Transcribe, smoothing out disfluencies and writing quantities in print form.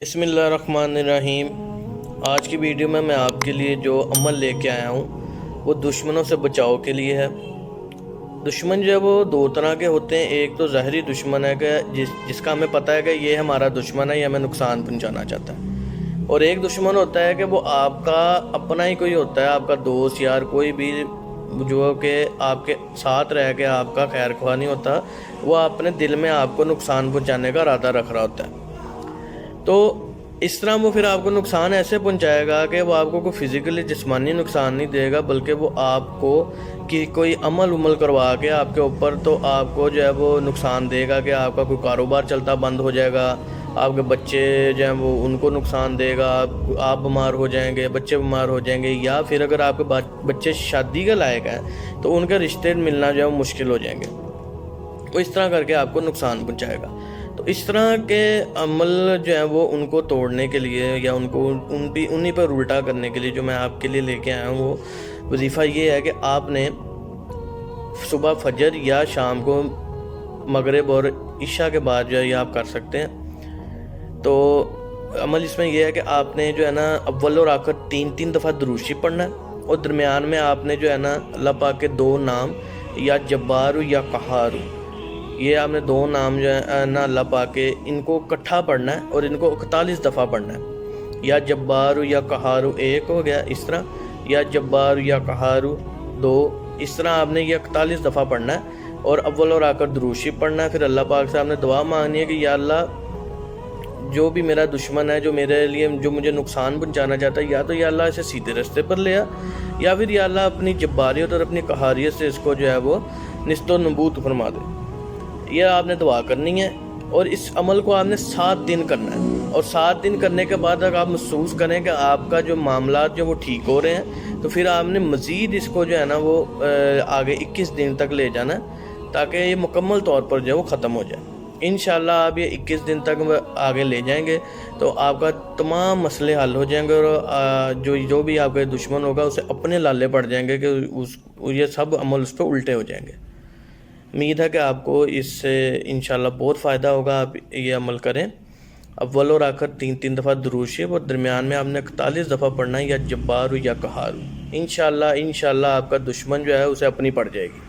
بسم اللہ الرحمن الرحیم۔ آج کی ویڈیو میں آپ کے لیے جو عمل لے کے آیا ہوں وہ دشمنوں سے بچاؤ کے لیے ہے۔ دشمن جو ہے وہ دو طرح کے ہوتے ہیں۔ ایک تو ظاہری دشمن ہے کہ جس کا ہمیں پتہ ہے کہ یہ ہمارا دشمن ہے، یہ ہمیں نقصان پہنچانا چاہتا ہے، اور ایک دشمن ہوتا ہے کہ وہ آپ کا اپنا ہی کوئی ہوتا ہے، آپ کا دوست یار کوئی بھی جو کہ آپ کے ساتھ رہ کے آپ کا خیر خواہ نہیں ہوتا، وہ اپنے دل میں آپ کو نقصان پہنچانے کا ارادہ رکھ رہا ہوتا ہے۔ تو اس طرح وہ پھر آپ کو نقصان ایسے پہنچائے گا کہ وہ آپ کو کوئی فزیکلی جسمانی نقصان نہیں دے گا، بلکہ وہ آپ کو کوئی عمل کروا کے آپ کے اوپر تو آپ کو جو ہے وہ نقصان دے گا کہ آپ کا کوئی کاروبار چلتا بند ہو جائے گا، آپ کے بچے جو ہیں وہ ان کو نقصان دے گا، آپ بیمار ہو جائیں گے، بچے بیمار ہو جائیں گے، یا پھر اگر آپ کے بچے شادی کے لائق ہیں تو ان کے رشتے ملنا جو ہے وہ مشکل ہو جائیں گے۔ وہ اس طرح کر کے آپ کو نقصان پہنچائے گا۔ تو اس طرح کے عمل جو ہے وہ ان کو توڑنے کے لیے یا انہی پر الٹا کرنے کے لیے جو میں آپ کے لیے لے کے آیا ہوں، وہ وظیفہ یہ ہے کہ آپ نے صبح فجر یا شام کو مغرب اور عشاء کے بعد جو ہے یہ آپ کر سکتے ہیں۔ تو عمل اس میں یہ ہے کہ آپ نے جو ہے نا اول اور آخر تین دفعہ درود شریف پڑھنا ہے، اور درمیان میں آپ نے جو ہے نا اللہ پاک کے دو نام یا جبار یا قہار، یہ آپ نے دو نام جو ہے نا اللہ پاک کے، ان کو اکٹھا پڑھنا ہے اور ان کو 41 دفعہ پڑھنا ہے۔ یا جبار یا قہار ایک ہو گیا اس طرح، یا جبار یا قہار دو، اس طرح آپ نے یہ 41 دفعہ پڑھنا ہے، اور اول اور آخر درود شریف پڑھنا ہے۔ پھر اللہ پاک سے آپ نے دعا مانگنی ہے کہ یا اللہ جو بھی میرا دشمن ہے، جو میرے لیے جو مجھے نقصان پہنچانا چاہتا ہے، یا تو یا اللہ اسے سیدھے راستے پر لے آ، یا پھر یا اللہ اپنی جباریت اور اپنی قہاریت سے اس کو جو ہے وہ نیست و نبود فرما دے۔ یہ آپ نے دعا کرنی ہے، اور اس عمل کو آپ نے 7 دن کرنا ہے، اور 7 دن کرنے کے بعد اگر آپ محسوس کریں کہ آپ کا جو معاملات جو وہ ٹھیک ہو رہے ہیں، تو پھر آپ نے مزید اس کو جو ہے نا وہ آگے 21 دن تک لے جانا ہے، تاکہ یہ مکمل طور پر جو ہے وہ ختم ہو جائے۔ انشاءاللہ آپ یہ 21 دن تک آگے لے جائیں گے تو آپ کا تمام مسئلے حل ہو جائیں گے، اور جو بھی آپ کا دشمن ہوگا اسے اپنے لالے پڑ جائیں گے کہ یہ سب عمل اس پہ الٹے ہو جائیں گے۔ امید ہے کہ آپ کو اس سے انشاءاللہ بہت فائدہ ہوگا، آپ یہ عمل کریں۔ اول اور آخر 3 دفعہ درود شریف، اور درمیان میں آپ نے 41 دفعہ پڑھنا ہے، یا جبار یا قہار۔ انشاءاللہ آپ کا دشمن جو ہے اسے اپنی پڑ جائے گی۔